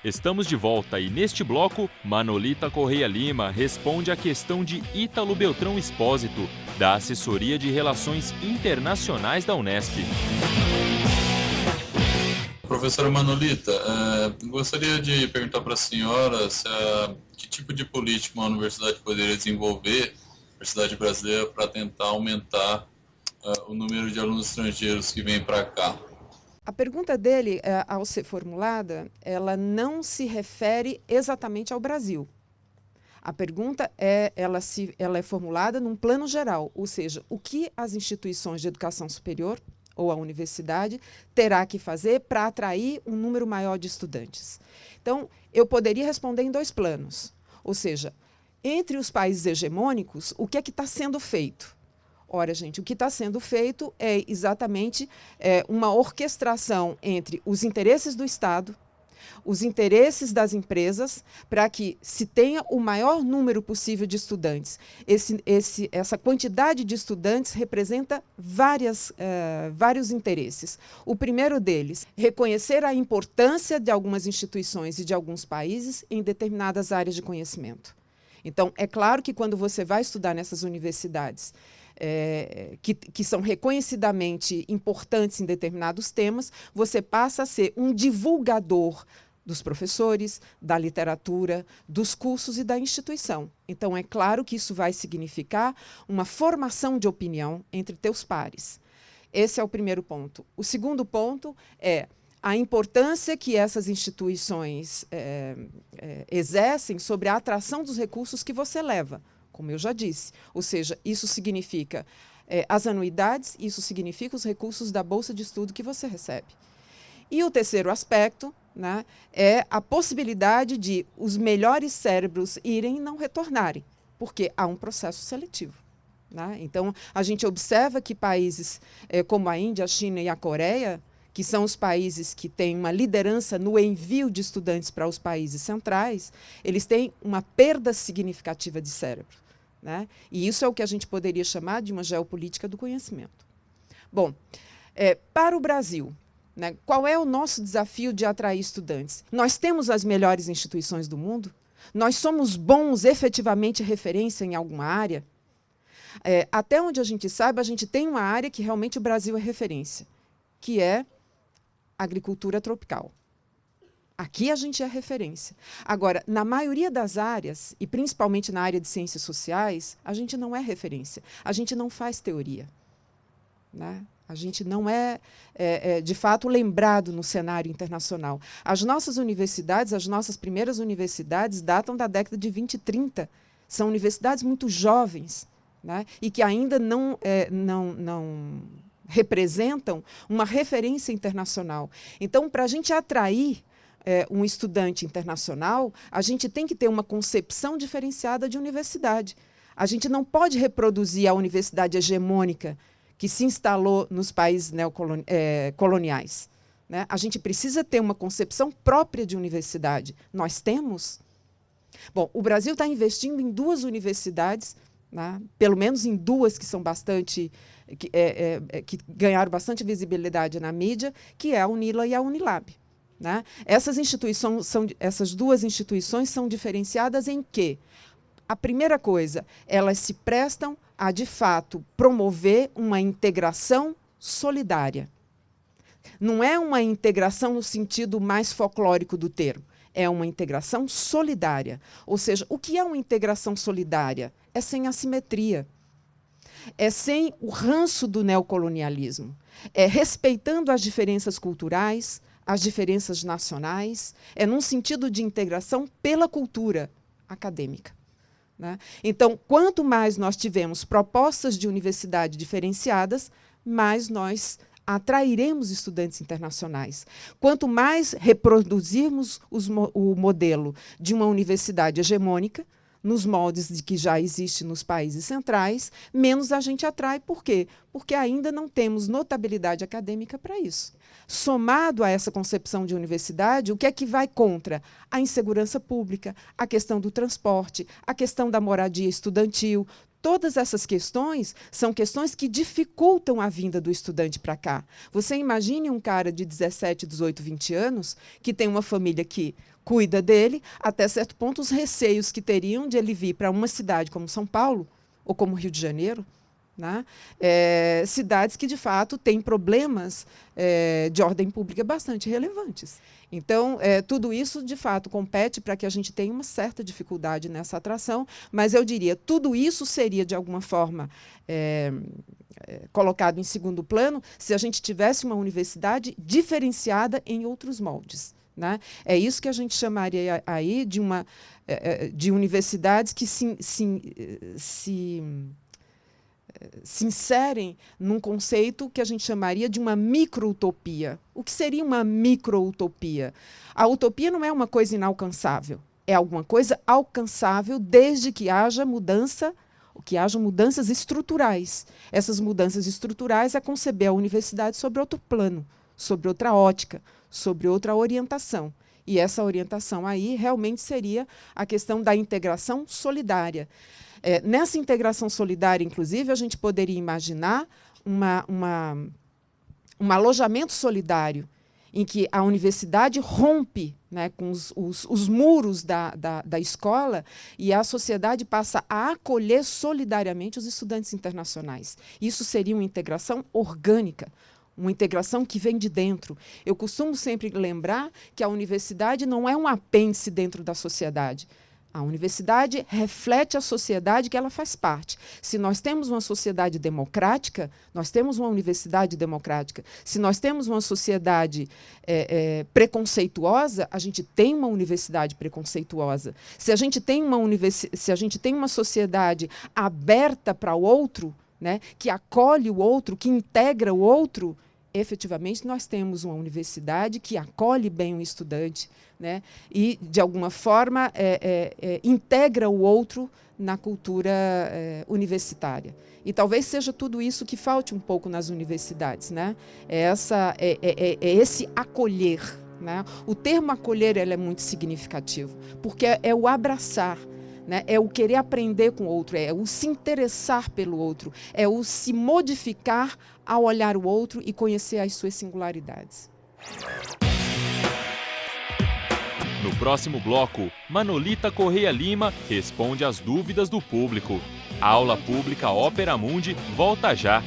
Estamos de volta e neste bloco, Manolita Correia Lima responde à questão de Ítalo Beltrão Expósito, da Assessoria de Relações Internacionais da Unesp. Professora Manolita, gostaria de perguntar para a senhora que tipo de política uma universidade poderia desenvolver, a universidade brasileira, para tentar aumentar o número de alunos estrangeiros que vêm para cá. A pergunta dele, ao ser formulada, ela não se refere exatamente ao Brasil. A pergunta ela é formulada num plano geral, ou seja, o que as instituições de educação superior ou a universidade terá que fazer para atrair um número maior de estudantes. Então, eu poderia responder em dois planos, ou seja, entre os países hegemônicos, o que é que está sendo feito? Ora, gente, o que está sendo feito é exatamente uma orquestração entre os interesses do Estado, os interesses das empresas, para que se tenha o maior número possível de estudantes. Essa quantidade de estudantes representa vários interesses. O primeiro deles, reconhecer a importância de algumas instituições e de alguns países em determinadas áreas de conhecimento. Então, é claro que quando você vai estudar nessas universidades, que são reconhecidamente importantes em determinados temas, você passa a ser um divulgador dos professores, da literatura, dos cursos e da instituição. Então, é claro que isso vai significar uma formação de opinião entre teus pares. Esse é o primeiro ponto. O segundo ponto é a importância que essas instituições exercem sobre a atração dos recursos que você leva, como eu já disse. Ou seja, isso significa as anuidades, isso significa os recursos da bolsa de estudo que você recebe. E o terceiro aspecto, né, é a possibilidade de os melhores cérebros irem e não retornarem, porque há um processo seletivo. Né? Então, a gente observa que países como a Índia, a China e a Coreia, que são os países que têm uma liderança no envio de estudantes para os países centrais, eles têm uma perda significativa de cérebro. Né? E isso é o que a gente poderia chamar de uma geopolítica do conhecimento. Bom, para o Brasil, né, qual é o nosso desafio de atrair estudantes? Nós temos as melhores instituições do mundo? Nós somos bons, efetivamente, referência em alguma área? Até onde a gente sabe, a gente tem uma área que realmente o Brasil é referência, que é agricultura tropical. Aqui a gente é referência. Agora, na maioria das áreas, e principalmente na área de ciências sociais, a gente não é referência. A gente não faz teoria. Né? A gente não de fato, lembrado no cenário internacional. As nossas universidades, as nossas primeiras universidades, datam da década de 20 e 30. São universidades muito jovens, né? E que ainda não representam uma referência internacional. Então, para a gente atrair um estudante internacional, a gente tem que ter uma concepção diferenciada de universidade. A gente não pode reproduzir a universidade hegemônica que se instalou nos países coloniais. Né? A gente precisa ter uma concepção própria de universidade. Nós temos? Bom, o Brasil está investindo em 2 universidades, né? Pelo menos em 2 que são bastante, que ganharam bastante visibilidade na mídia, que é a UNILA e a Unilab. Né? Essas 2 instituições são diferenciadas em quê? A primeira coisa, elas se prestam a, de fato, promover uma integração solidária. Não é uma integração no sentido mais folclórico do termo, é uma integração solidária. Ou seja, o que é uma integração solidária? É sem assimetria, é sem o ranço do neocolonialismo, é respeitando as diferenças culturais, as diferenças nacionais, é num sentido de integração pela cultura acadêmica. Né? Então, quanto mais nós tivermos propostas de universidade diferenciadas, mais nós atrairemos estudantes internacionais. Quanto mais reproduzirmos o modelo de uma universidade hegemônica, nos moldes de que já existe nos países centrais, menos a gente atrai. Por quê? Porque ainda não temos notabilidade acadêmica para isso. Somado a essa concepção de universidade, o que é que vai contra? A insegurança pública, a questão do transporte, a questão da moradia estudantil, Todas essas questões são questões que dificultam a vinda do estudante para cá. Você imagine um cara de 17, 18, 20 anos que tem uma família que cuida dele, até certo ponto os receios que teriam de ele vir para uma cidade como São Paulo ou como Rio de Janeiro, né? Cidades que, de fato, têm problemas de ordem pública bastante relevantes. Então, tudo isso, de fato, compete para que a gente tenha uma certa dificuldade nessa atração, mas eu diria, tudo isso seria, de alguma forma, colocado em segundo plano se a gente tivesse uma universidade diferenciada em outros moldes, né? É isso que a gente chamaria aí de universidades que se inserem num conceito que a gente chamaria de uma micro-utopia. O que seria uma micro-utopia? A utopia não é uma coisa inalcançável, é alguma coisa alcançável desde que haja mudança, que hajam mudanças estruturais. Essas mudanças estruturais é conceber a universidade sobre outro plano, sobre outra ótica, sobre outra orientação. E essa orientação aí realmente seria a questão da integração solidária. Nessa integração solidária, inclusive, a gente poderia imaginar um alojamento solidário em que a universidade rompe, né, com os muros da escola e a sociedade passa a acolher solidariamente os estudantes internacionais. Isso seria uma integração orgânica, uma integração que vem de dentro. Eu costumo sempre lembrar que a universidade não é um apêndice dentro da sociedade. A universidade reflete a sociedade que ela faz parte. Se nós temos uma sociedade democrática, nós temos uma universidade democrática. Se nós temos uma sociedade preconceituosa, a gente tem uma universidade preconceituosa. Se a gente tem uma sociedade aberta para o outro, né, que acolhe o outro, que integra o outro, efetivamente nós temos uma universidade que acolhe bem o estudante, né, e, de alguma forma, integra o outro na cultura universitária. E talvez seja tudo isso que falte um pouco nas universidades, né? Esse acolher, né? O termo acolher ele é muito significativo, porque é o abraçar, né? É o querer aprender com o outro, é o se interessar pelo outro, é o se modificar ao olhar o outro e conhecer as suas singularidades. No próximo bloco, Manolita Correia Lima responde às dúvidas do público. A aula pública Ópera Mundi volta já.